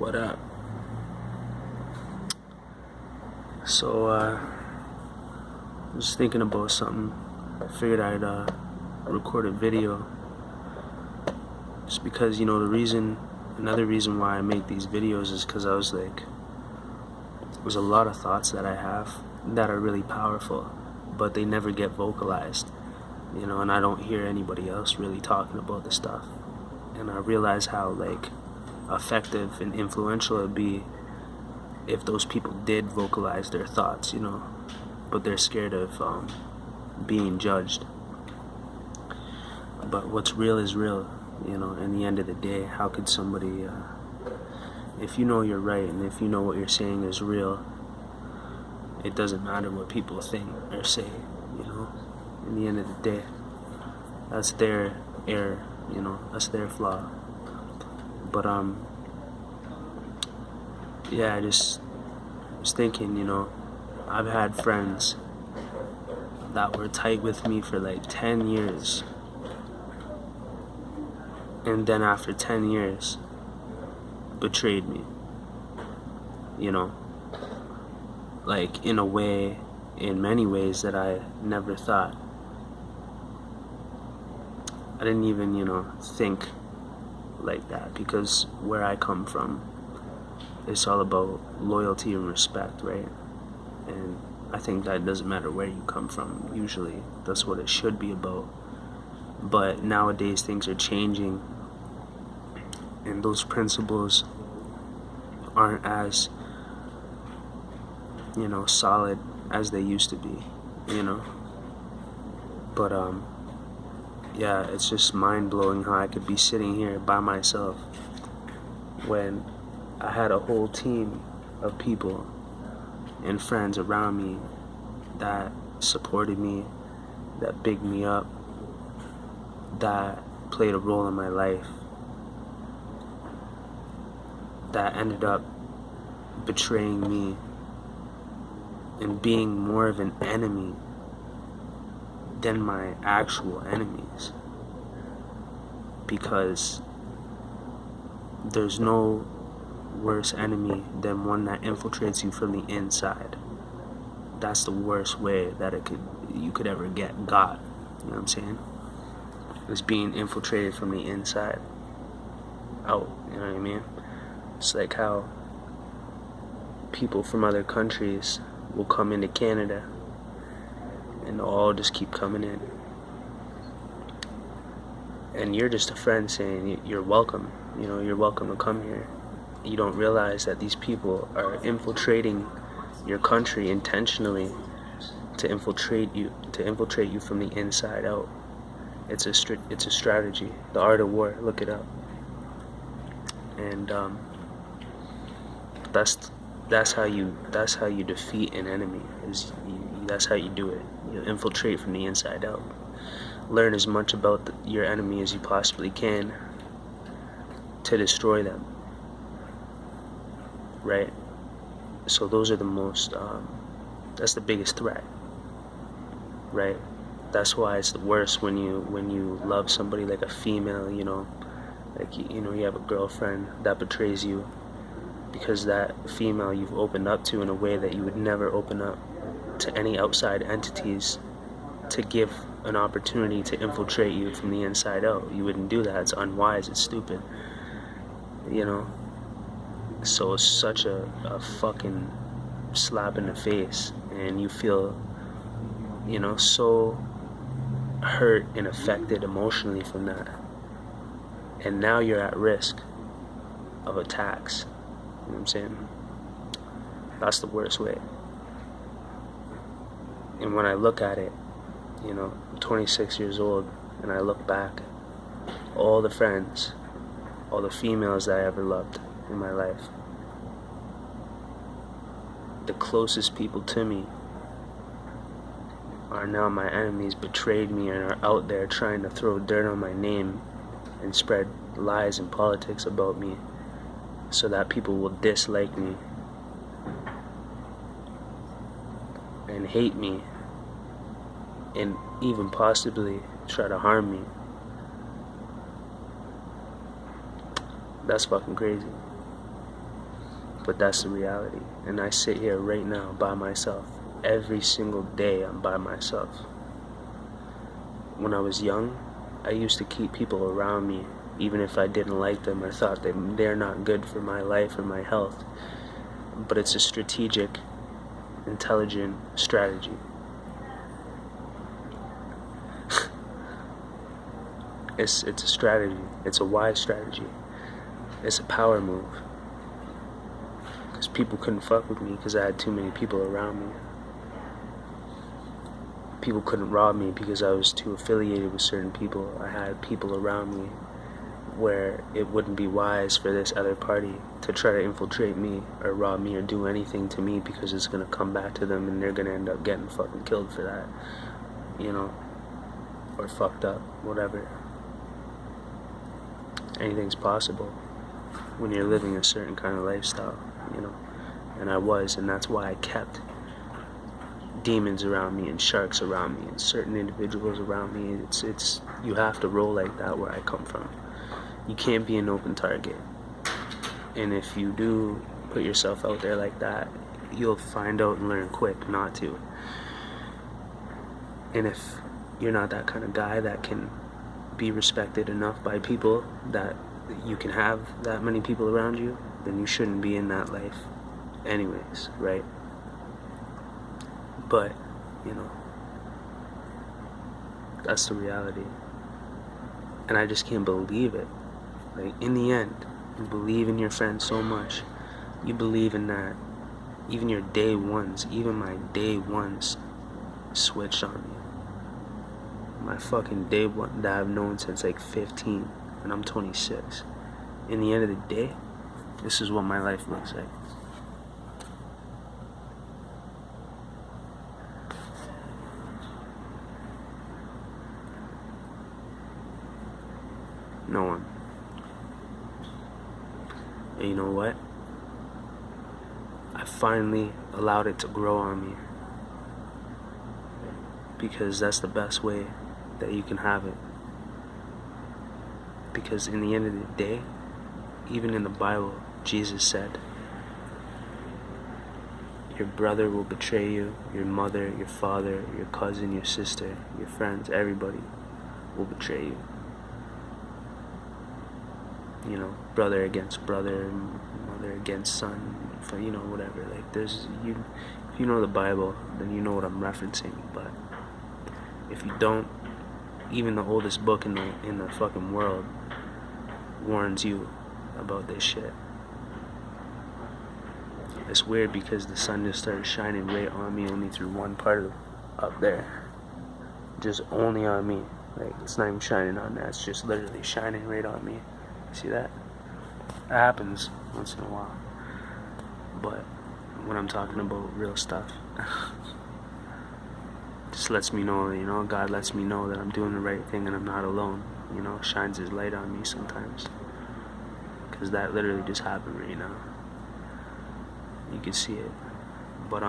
What up? So, I was thinking about something. I figured I'd record a video. Just because, another reason why I make these videos is because I was like, there's a lot of thoughts that I have that are really powerful, but they never get vocalized, and I don't hear anybody else really talking about the stuff. And I realize how, effective and influential it'd be if those people did vocalize their thoughts, but they're scared of being judged. But what's real is real, in the end of the day. How could somebody, if you know you're right and if you know what you're saying is real, it doesn't matter what people think or say, in the end of the day. That's their error, that's their flaw. But yeah, I just was thinking, I've had friends that were tight with me for 10 years, and then after 10 years betrayed me, in many ways that I never thought. I didn't even, think like that, because where I come from, it's all about loyalty and respect, right? And I think that doesn't matter where you come from. Usually that's what it should be about. But nowadays things are changing, and those principles aren't as solid as they used to be, but yeah, it's just mind-blowing how I could be sitting here by myself when I had a whole team of people and friends around me that supported me, that bigged me up, that played a role in my life, that ended up betraying me and being more of an enemy than my actual enemies, because there's no worse enemy than one that infiltrates you from the inside. That's the worst way that you could ever get got. You know what I'm saying? It's being infiltrated from the inside out. You know what I mean? It's like how people from other countries will come into Canada and they'll all just keep coming in, and you're just a friend saying you're welcome, you're welcome to come here. You don't realize that these people are infiltrating your country intentionally to infiltrate you from the inside out. It's a strategy, the art of war. Look it up. And that's how you defeat an enemy. That's how you do it. You infiltrate from the inside out. Learn as much about your enemy as you possibly can to destroy them. Right? So those are the most, that's the biggest threat. Right? That's why it's the worst when you love somebody like a female, you have a girlfriend that betrays you, because that female you've opened up to in a way that you would never open up to any outside entities, to give an opportunity to infiltrate you from the inside out. You wouldn't do that. It's unwise. It's stupid. So it's such a fucking slap in the face, and you feel, so hurt and affected emotionally from that. And now you're at risk of attacks. You know what I'm saying? That's the worst way. And when I look at it, I'm 26 years old, and I look back, all the friends, all the females that I ever loved in my life, the closest people to me are now my enemies, betrayed me, and are out there trying to throw dirt on my name and spread lies and politics about me so that people will dislike me and hate me and even possibly try to harm me. That's fucking crazy. But that's the reality. And I sit here right now by myself. Every single day I'm by myself. When I was young, I used to keep people around me. Even if I didn't like them, I thought that they're not good for my life or my health. But it's a strategic, intelligent strategy. It's a strategy. It's a wise strategy. It's a power move. Because people couldn't fuck with me because I had too many people around me. People couldn't rob me because I was too affiliated with certain people. I had people around me where it wouldn't be wise for this other party to try to infiltrate me or rob me or do anything to me, because it's going to come back to them and they're going to end up getting fucking killed for that, you know, or fucked up, whatever. Anything's possible when you're living a certain kind of lifestyle, you know, and I was, and that's why I kept demons around me and sharks around me and certain individuals around me. It's you have to roll like that where I come from. You can't be an open target, and if you do put yourself out there like that, you'll find out and learn quick not to. And if you're not that kind of guy that can be respected enough by people that you can have that many people around you, then you shouldn't be in that life anyways, right? But, you know, that's the reality. And I just can't believe it. Like, in the end, you believe in your friends so much. You believe in that. Even your day ones, even my day ones switched on me. My fucking day one that I've known since like 15, and I'm 26. In the end of the day, this is what my life looks like. No one. And you know what? I finally allowed it to grow on me, because that's the best way that you can have it. Because in the end of the day, even in the Bible, Jesus said, your brother will betray you, your mother, your father, your cousin, your sister, your friends, everybody will betray you. You know, brother against brother, mother against son, you know, whatever. Like, there's, if you know the Bible, then you know what I'm referencing. But if you don't, even the oldest book in the fucking world warns you about this shit. It's weird because the sun just started shining right on me, only through one part of up there. Just only on me. Like, it's not even shining on that, it's just literally shining right on me. See that? That happens once in a while. But when I'm talking about real stuff, just lets me know, you know, God lets me know that I'm doing the right thing and I'm not alone. You know, shines his light on me sometimes. Because that literally just happened right now. You can see it. But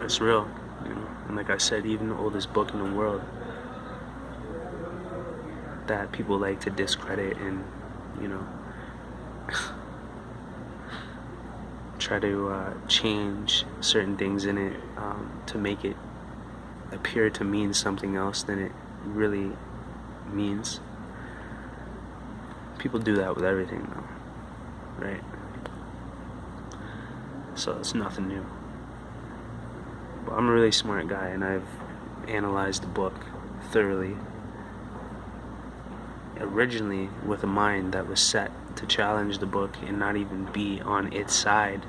it's real, you know. And like I said, even the oldest book in the world that people like to discredit and, you know, try to change certain things in it to make it appear to mean something else than it really means. People do that with everything though, right? So it's nothing new. But I'm a really smart guy, and I've analyzed the book thoroughly. Originally with a mind that was set to challenge the book and not even be on its side.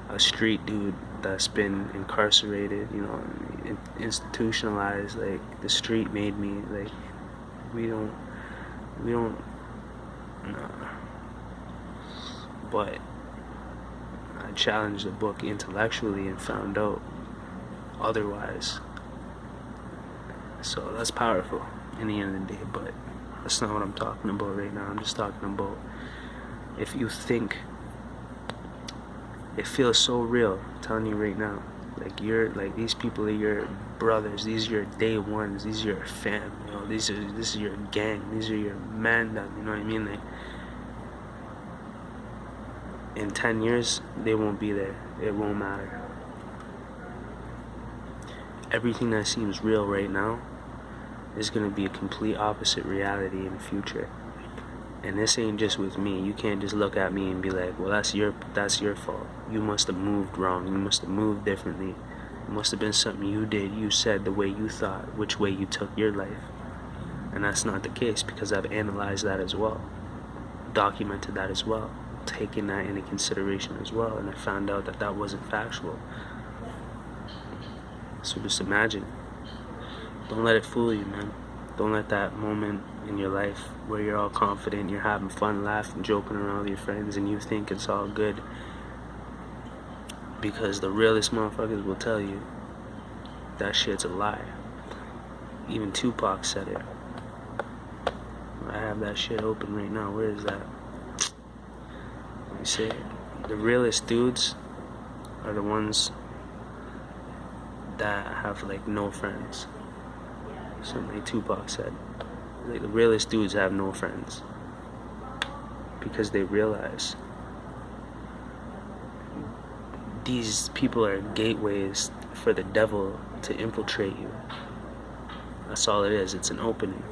A street dude that's been incarcerated, you know, institutionalized. Like, the street made me. Like, we don't no. But I challenged the book intellectually and found out otherwise. So that's powerful in the end of the day, but that's not what I'm talking about right now. I'm just talking about, if you think it feels so real, I'm telling you right now, like these people are your brothers, these are your day ones, these are your fam, you know, this is your gang, these are your men, you know what I mean? Like, in 10 years, they won't be there. It won't matter. Everything that seems real right now is going to be a complete opposite reality in the future. And this ain't just with me. You can't just look at me and be like, well, that's your fault. You must have moved wrong. You must have moved differently. It must have been something you did, you said, the way you thought, which way you took your life. And that's not the case, because I've analyzed that as well, documented that as well, taken that into consideration as well, and I found out that that wasn't factual. So just imagine. Don't let it fool you, man. Don't let that moment in your life where you're all confident, you're having fun, laughing, joking around with your friends, and you think it's all good. Because the realest motherfuckers will tell you that shit's a lie. Even Tupac said it. I have that shit open right now. Where is that? Let me see. The realest dudes are the ones that have like no friends. Something like Tupac said. Like, the realest dudes have no friends, because they realize these people are gateways for the devil to infiltrate you. That's all it is. It's an opening,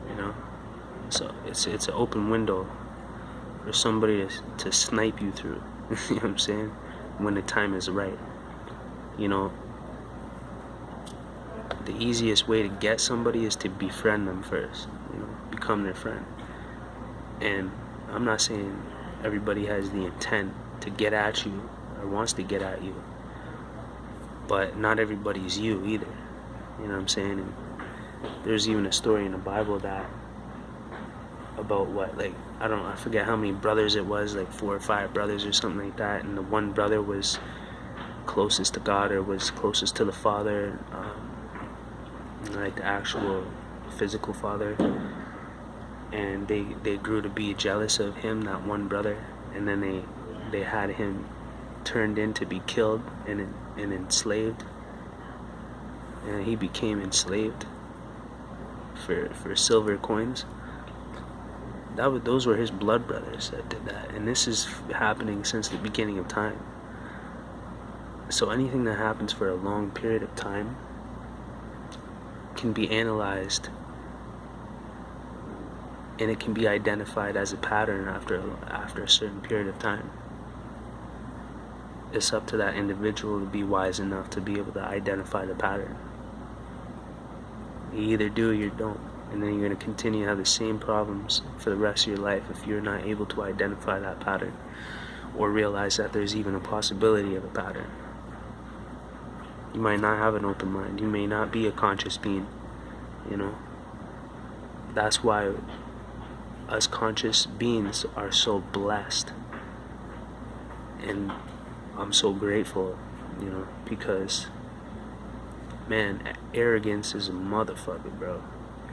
you know. So it's an open window for somebody to snipe you through. You know what I'm saying? When the time is right, you know. The easiest way to get somebody is to befriend them first, you know, become their friend. And I'm not saying everybody has the intent to get at you or wants to get at you, but not everybody's you either, you know what I'm saying? And there's even a story in the Bible that about what, like, I forget how many brothers it was, like 4 or 5 brothers or something like that, and the one brother was closest to God, or was closest to the Father, like the actual physical father, and they grew to be jealous of him, that one brother, and then they had him turned in to be killed and enslaved, and he became enslaved for silver coins. Those were his blood brothers that did that, and this is happening since the beginning of time. So anything that happens for a long period of time can be analyzed, and it can be identified as a pattern after a certain period of time. It's up to that individual to be wise enough to be able to identify the pattern. You either do or you don't, and then you're going to continue to have the same problems for the rest of your life if you're not able to identify that pattern or realize that there's even a possibility of a pattern. You might not have an open mind. You may not be a conscious being, you know. That's why us conscious beings are so blessed. And I'm so grateful, you know, because, man, arrogance is a motherfucker, bro.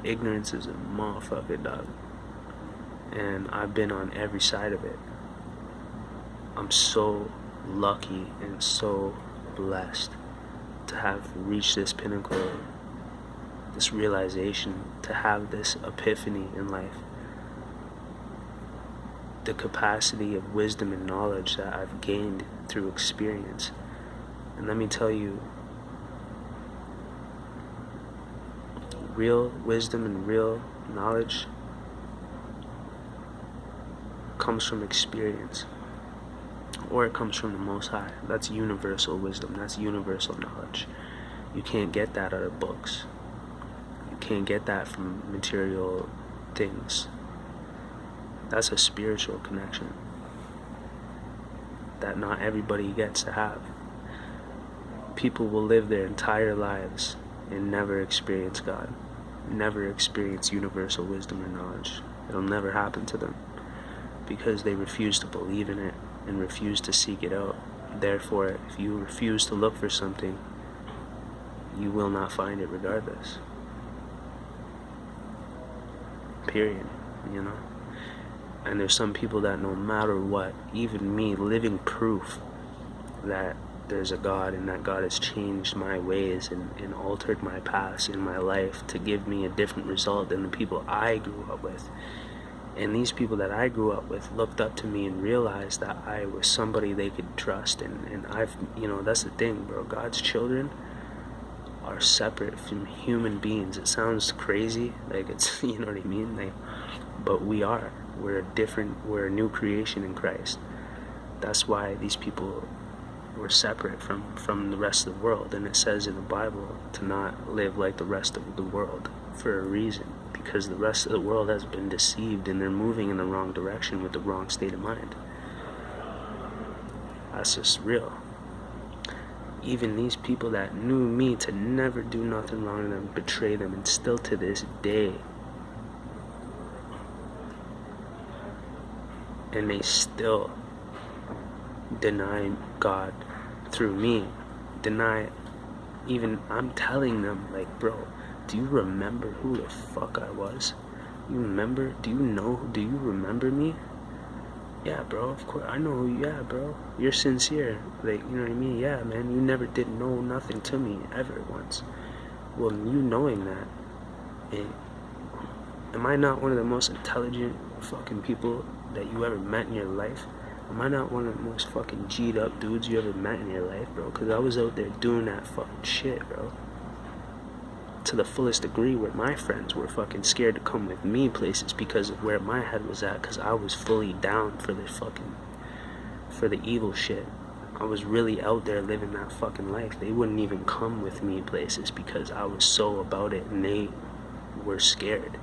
Ignorance is a motherfucker, dog. And I've been on every side of it. I'm so lucky and so blessed to have reached this pinnacle, this realization, to have this epiphany in life. The capacity of wisdom and knowledge that I've gained through experience. And let me tell you, real wisdom and real knowledge comes from experience, or it comes from the Most High. That's universal wisdom. That's universal knowledge. You can't get that out of books. You can't get that from material things. That's a spiritual connection that not everybody gets to have. People will live their entire lives and never experience God, never experience universal wisdom or knowledge. It'll never happen to them because they refuse to believe in it and refuse to seek it out. Therefore, if you refuse to look for something, you will not find it regardless. Period. You know? And there's some people that no matter what, even me, living proof that there's a God and that God has changed my ways and altered my paths in my life to give me a different result than the people I grew up with. And these people that I grew up with looked up to me and realized that I was somebody they could trust. And I've, that's the thing, bro. God's children are separate from human beings. It sounds crazy, like it's, you know what I mean? Like, but we are. We're a new creation in Christ. That's why these people were separate from the rest of the world. And it says in the Bible to not live like the rest of the world for a reason. Because the rest of the world has been deceived and they're moving in the wrong direction with the wrong state of mind. That's just real. Even these people that knew me to never do nothing wrong to them, betray them, and still to this day, and they still deny God through me, I'm telling them, like, bro, do you remember who the fuck I was? You remember? Do you remember me? Yeah, bro, of course, I know who you are, bro. You're sincere, like, you know what I mean? Yeah, man, you never did know nothing to me, ever once. Well, you knowing that, am I not one of the most intelligent fucking people that you ever met in your life? Am I not one of the most fucking G'd up dudes you ever met in your life, bro? Because I was out there doing that fucking shit, bro. To the fullest degree, where my friends were fucking scared to come with me places because of where my head was at, because I was fully down for the evil shit. I was really out there living that fucking life. They wouldn't even come with me places because I was so about it, and they were scared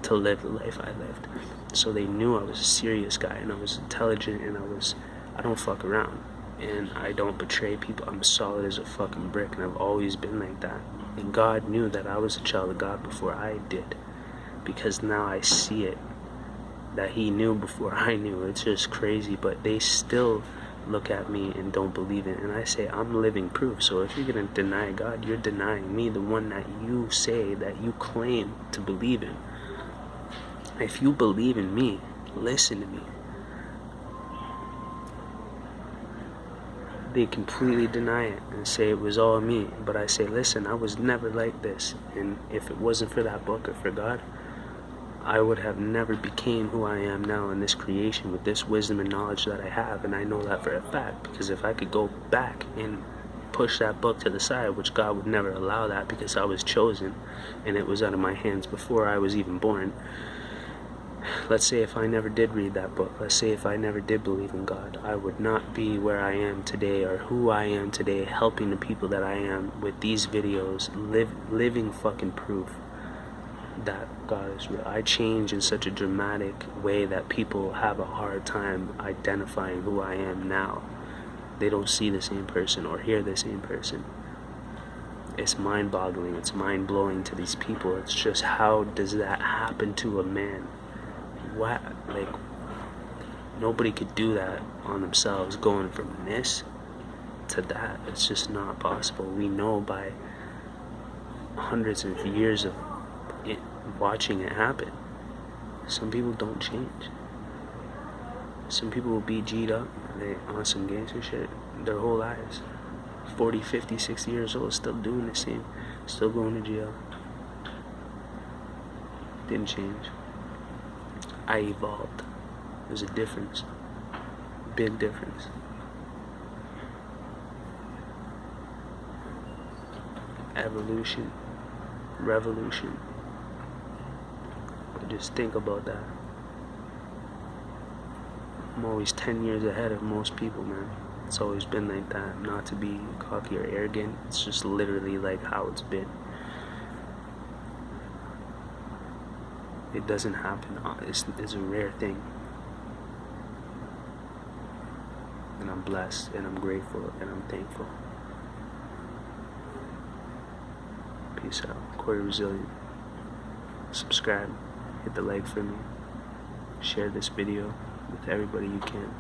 to live the life I lived. So they knew I was a serious guy, and I was intelligent, and I don't fuck around, and I don't betray people. I'm solid as a fucking brick, and I've always been like that. And God knew that I was a child of God before I did, because now I see it, that He knew before I knew. It's just crazy, but they still look at me and don't believe it. And I say, I'm living proof. So if you're going to deny God, you're denying me, the one that you say that you claim to believe in. If you believe in me, listen to me. They completely deny it and say it was all me. But I say, listen, I was never like this. And if it wasn't for that book or for God, I would have never became who I am now in this creation with this wisdom and knowledge that I have. And I know that for a fact, because if I could go back and push that book to the side, which God would never allow that because I was chosen and it was out of my hands before I was even born. Let's say if I never did read that book, let's say if I never did believe in God, I would not be where I am today or who I am today, helping the people that I am with these videos, living fucking proof that God is real. I change in such a dramatic way that people have a hard time identifying who I am now. They don't see the same person or hear the same person. It's mind-boggling, it's mind-blowing to these people. It's just, how does that happen to a man? What? Like, nobody could do that on themselves, going from this to that. It's just not possible. We know by hundreds of years of watching it happen. Some people don't change. Some people will be G'd up, they on some gangster shit their whole lives. 40, 50, 60 years old, still doing the same, still going to jail. Didn't change. I evolved. There's a difference. Big difference. Evolution. Revolution. Just think about that. I'm always 10 years ahead of most people, man. It's always been like that. Not to be cocky or arrogant. It's just literally like how it's been. It doesn't happen. It's a rare thing. And I'm blessed, and I'm grateful, and I'm thankful. Peace out. Cory Resilient. Subscribe. Hit the like for me. Share this video with everybody you can.